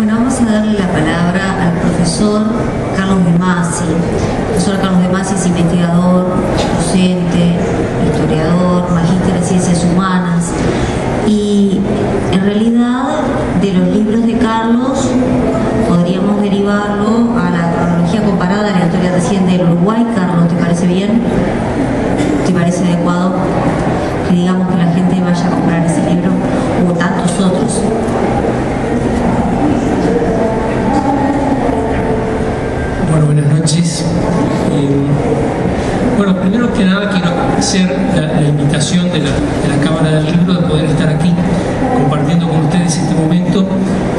Bueno, vamos a darle la palabra al profesor Carlos De Masi. El profesor Carlos De Masi es investigador, docente, historiador, magíster en ciencias humanas, y en realidad de los libros de Carlos podríamos derivarlo a la cronología comparada de la historia reciente del Uruguay. Carlos, ¿te parece bien? ¿Te parece adecuado que digamos que la gente vaya a comprar ese libro o tantos otros? Bueno, buenas noches. Bueno, primero que nada quiero hacer la invitación de la Cámara del Libro de poder estar aquí compartiendo con ustedes este momento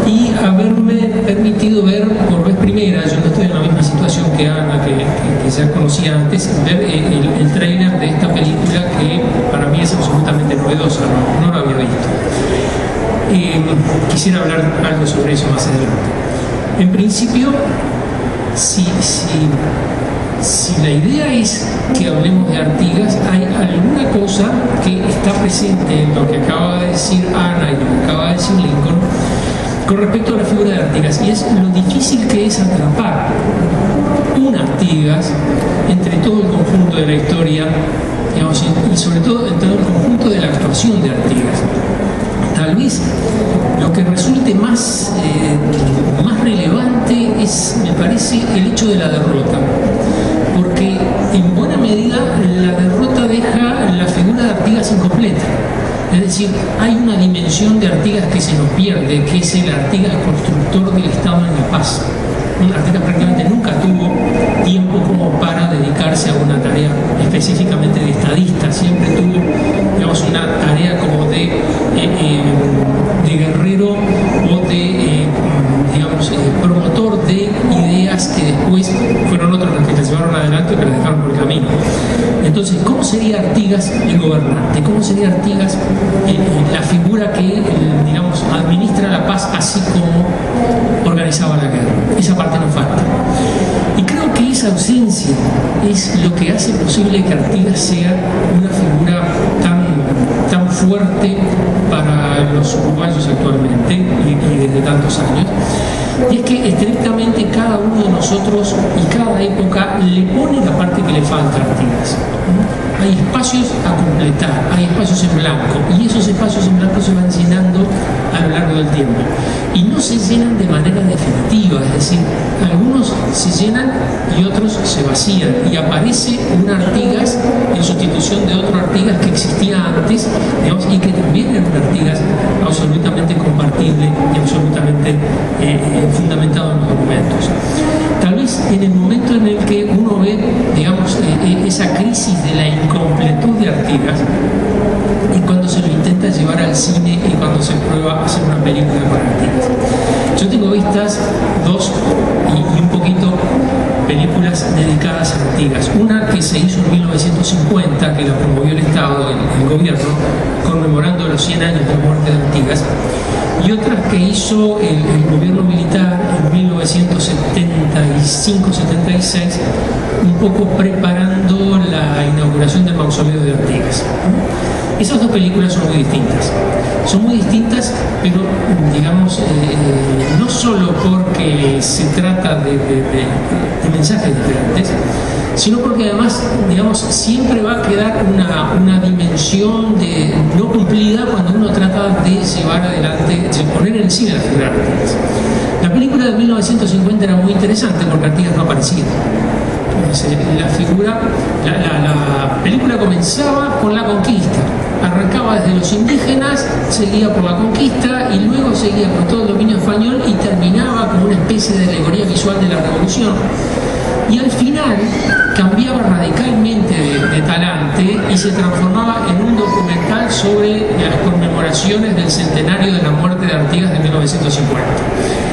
y haberme permitido ver por vez primera, yo no estoy en la misma situación que Ana, que ya conocía antes, ver el tráiler de esta película que para mí es absolutamente novedosa, no lo había visto. Quisiera hablar algo sobre eso más adelante. En principio, si la idea es que hablemos de Artigas, hay alguna cosa que está presente en lo que acaba de decir Ana y lo que acaba de decir Lincoln con respecto a la figura de Artigas, y es lo difícil que es atrapar un Artigas entre todo el conjunto de la historia, digamos, y sobre todo en todo el conjunto de la actuación de Artigas. Tal vez lo que resulte más relevante es, me parece, el hecho de la derrota, porque en buena medida la derrota deja la figura de Artigas incompleta. Es decir, hay una dimensión de Artigas que se nos pierde, que es el Artigas constructor del Estado en la paz. Artigas prácticamente nunca tuvo tiempo como para dedicarse a una tarea específicamente de estadista, siempre tuvo, digamos, una tarea como de guerrero o de, digamos, promotor de ideas que después fueron otros los que las llevaron adelante y que las dejaron por el camino. Entonces, ¿cómo sería Artigas el gobernante? ¿Cómo sería Artigas la figura que, digamos, administra la paz así como organizaba la guerra? Esa parte nos falta. Y creo que esa ausencia es lo que hace posible que Artigas sea una figura tan fuerte para los uruguayos actualmente y desde tantos años. Y es que estrictamente cada uno de nosotros y cada época le pone la parte que le falta a Artigas. Hay espacios a completar, hay espacios en blanco, y esos espacios en blanco se van llenando a lo largo del tiempo. Y no se llenan de manera definitiva, es decir, algunos se llenan y otros se vacían, y aparece un Artigas en sustitución de otro Artigas que existía antes, digamos, y que también era un Artigas absolutamente compartible y absolutamente fundamentado en los documentos. Tal vez en el momento en el que uno ve, digamos, esa crisis de la incompletud de Artigas, y cuando se lo intenta llevar al cine y cuando se prueba hacer una película con Artigas. Yo tengo vistas dos y un poquito películas dedicadas a Artigas. Una que se hizo en 1950, que la promovió el Estado, el gobierno, conmemorando los 100 años de la muerte de Artigas, y otras que hizo el gobierno militar en 1975-76, un poco preparando la inauguración del mausoleo de Artigas. Esas dos películas son muy distintas. Son muy distintas, pero digamos, no solo porque se trata de mensajes diferentes, sino porque además, digamos, siempre va a quedar una dimensión no cumplida cuando uno trata de llevar adelante, de poner en el cine la figura de Artigas. La película de 1950 era muy interesante porque Artigas no aparecía. La película comenzaba con la conquista, arrancaba desde los indígenas, seguía por la conquista y luego seguía por todo el dominio español y terminaba como una especie de alegoría visual de la revolución. Y al final cambiaba radicalmente de talante y se transformaba en un documental sobre las conmemoraciones del centenario de la muerte de Artigas de 1950.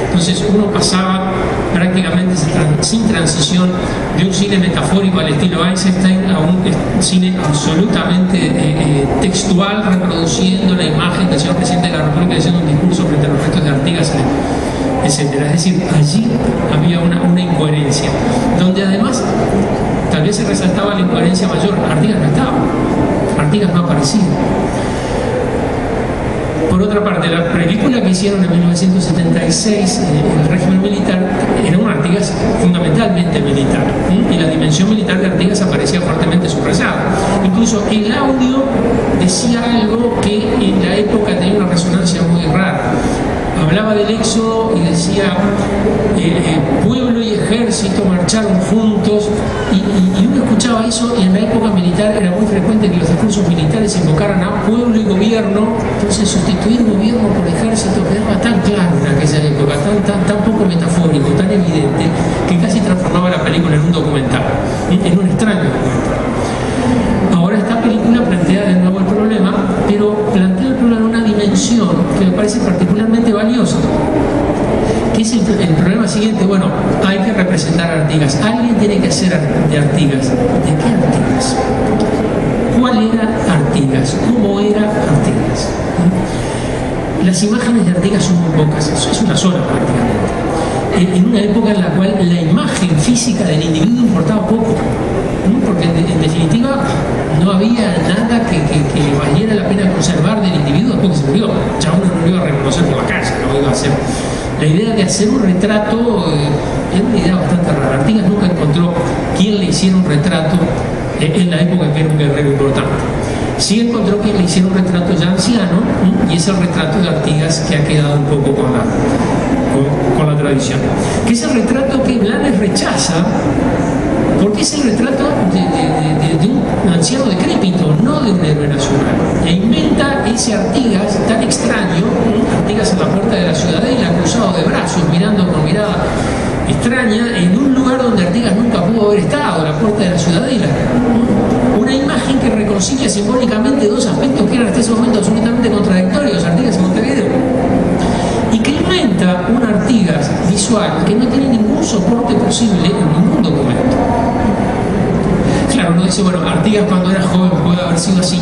Entonces uno pasaba prácticamente sin transición de un cine metafórico al estilo Eisenstein a un cine absolutamente textual, reproduciendo la imagen del señor presidente de la República haciendo un discurso frente a los restos de Artigas, etc. Es decir, allí había una incoherencia, donde además tal vez se resaltaba la incoherencia mayor. Artigas no estaba, Artigas no aparecía. Por otra parte, la película que hicieron en 1976, el régimen militar, era un Artigas fundamentalmente militar, y la dimensión militar de Artigas aparecía fuertemente subrayada. Incluso el audio decía algo que en la época tenía una resonancia muy rara. Hablaba del éxodo y decía pueblo y ejército marcharon juntos, y uno escuchaba eso, y en la época militar era muy frecuente que los discursos militares invocaran a pueblo y gobierno. Entonces sustituir gobierno por ejército quedaba tan claro en aquella época, tan poco metafórico, tan evidente, que casi transformaba la película en un documental, en un extraño documental. Ahora esta película plantea de nuevo el problema, pero plantea el problema en una dimensión que me parece particularmente valiosa, que es el problema siguiente. Bueno, hay que representar a Artigas, alguien tiene que hacer de Artigas. ¿De qué Artigas? ¿Cuál era Artigas? ¿Cómo era Artigas? Las imágenes de Artigas son muy pocas, es una sola prácticamente, en una época en la cual la imagen física del individuo importaba poco, porque en definitiva no había nada que valiera la pena conservar del individuo después que se murió. Ya uno no lo iba a reconocer por la calle, no iba a hacer. La idea de hacer un retrato es una idea bastante rara. Artigas nunca encontró quién le hiciera un retrato en la época que era un guerrero importante. Sí encontró quien le hiciera un retrato ya anciano, y es el retrato de Artigas que ha quedado un poco con la tradición. Que es el retrato que Blanes rechaza, porque es el retrato de un anciano decrépito, no de un héroe nacional. E inventa ese Artigas tan extraño, Artigas en la puerta de la Ciudadela, cruzado de brazos, mirando con mirada extraña, en un lugar donde Artigas nunca pudo haber estado, la puerta de la Ciudadela. Una imagen que reconcilia simbólicamente dos aspectos que eran hasta ese momento absolutamente contradictorios, Artigas y Montevideo. Y que inventa un Artigas visual que no tiene ningún soporte posible en ningún documento. Claro, uno dice, bueno, Artigas cuando era joven puede haber sido así,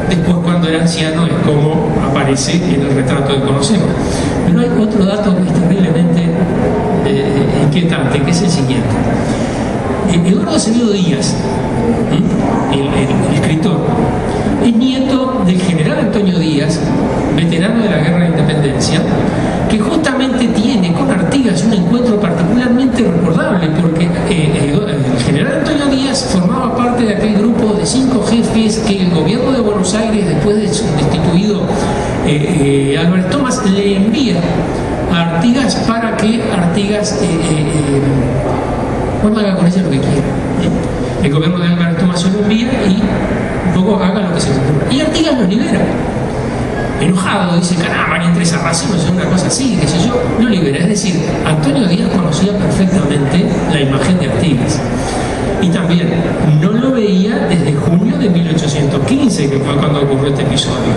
después cuando era anciano es como aparece en el retrato que conocemos. Pero hay otro dato que es terriblemente inquietante, que es el siguiente. Eduardo Acevedo Díaz, el escritor, es nieto del general Antonio Díaz, veterano de la Guerra de Independencia, que justamente tiene con Artigas un encuentro particularmente recordable, porque el general Antonio Díaz formaba parte de aquel grupo de 5 jefes que el gobierno de Buenos Aires, después de destituido Álvarez Thomas, le envía a Artigas para que Artigas haga con ella lo que quiera. El gobierno de Álvarez Thomas se lo envía y un poco haga lo que se le ocurra. Y Artigas lo libera. Enojado, dice, caramba, ni entre esa ración, o una cosa así, qué sé yo, lo libera. Es decir, Antonio Díaz conocía perfectamente la imagen de Artigas. Y también no lo veía desde junio de 1815, que fue cuando ocurrió este episodio.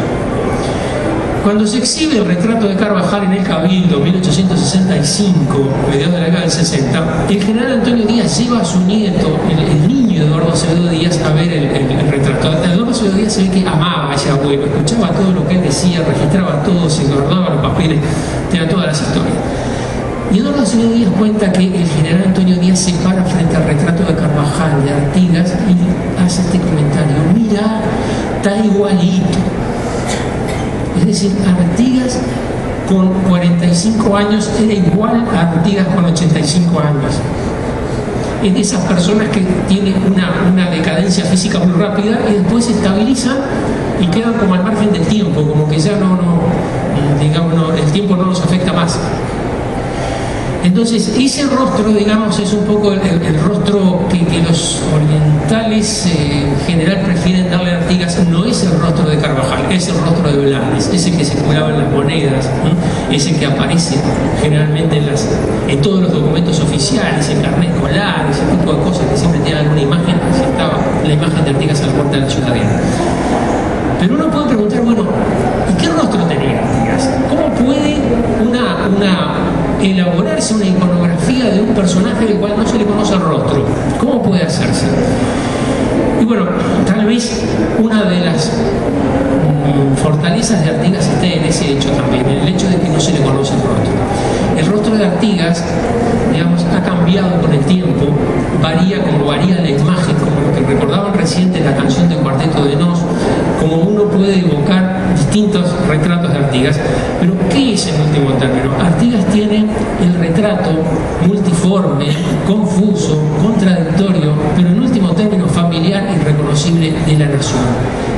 Cuando se exhibe el retrato de Carvajal en el Cabildo, 1865, mediados de la década del 60, el general Antonio Díaz lleva a su nieto, el niño Eduardo Acevedo Díaz, a ver el retrato. Eduardo Acevedo Díaz se ve que amaba a ese abuelo, escuchaba todo lo que él decía, registraba todo, se guardaba los papeles, tenía todas las historias. Y Eduardo Acevedo Díaz cuenta que el general Antonio Díaz se para frente al retrato de Carvajal, de Artigas, y hace este comentario: mira, está igualito. Es decir, Artigas con 45 años era igual a Artigas con 85 años. Es de esas personas que tienen una decadencia física muy rápida y después se estabilizan y quedan como al margen del tiempo, como que ya el tiempo no los afecta más. Entonces, ese rostro, digamos, es un poco el rostro que los orientales en general prefieren darle a Artigas. No es el rostro de Carvajal, es el rostro de Blanes, ese que se curaba en las monedas, ese que aparece generalmente en todos los documentos oficiales, en carnet escolar, ese tipo de cosas que siempre tienen alguna imagen. Así estaba la imagen de Artigas a la puerta de la Ciudadela. Pero uno puede preguntar, bueno, ¿y qué rostro tenía Artigas? ¿Cómo puede elaborarse una iconografía de un personaje del cual no se le conoce el rostro? ¿Cómo puede hacerse? Y bueno, tal vez una de las fortalezas de Artigas esté en ese hecho también, en el hecho de que no se le conoce el rostro. El rostro rostro de Artigas, digamos, ha cambiado con el tiempo, varía como varía la imagen, como lo que recordaban reciente la canción del Cuarteto de Nos, como uno puede evocar distintos retratos de Artigas. Pero ¿qué es en último término? Artigas tiene el retrato multiforme, confuso, contradictorio, pero en último término familiar y reconocible de la nación.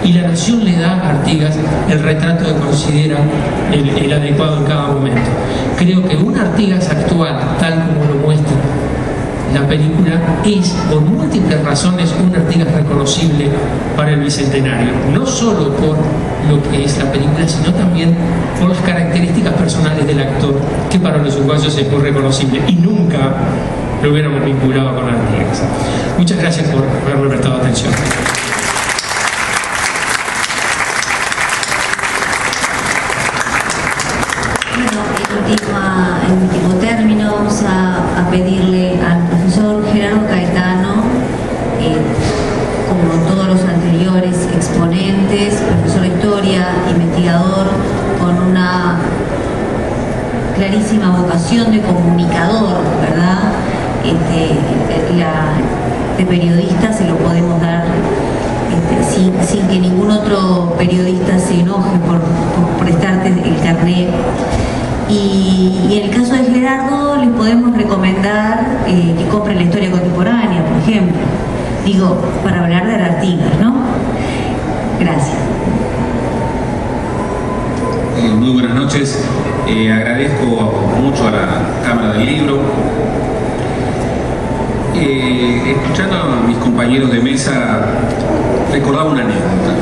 Y la nación le da a Artigas el retrato que considera el adecuado en cada momento. Creo que un Artigas actual, tal como lo muestra la película, es por múltiples razones un Artigas reconocible para el Bicentenario, no solo por lo que es la película, sino también por las características personales del actor, que para los uruguayos es muy reconocible y nunca lo hubiéramos vinculado con Artigas. Muchas gracias por haberme prestado atención. En último término, vamos a pedirle al profesor Gerardo Caetano, como todos los anteriores exponentes, profesor de historia, investigador, con una clarísima vocación de comunicador, ¿verdad? De periodista se lo podemos dar sin que ningún otro periodista se enoje por prestarte el carnet. Y en el caso de Gerardo les podemos recomendar que compren la historia contemporánea, por ejemplo, digo, para hablar de Artigas, ¿no? Gracias. Muy buenas noches. Agradezco mucho a la Cámara del Libro. Escuchando a mis compañeros de mesa, recordaba una anécdota.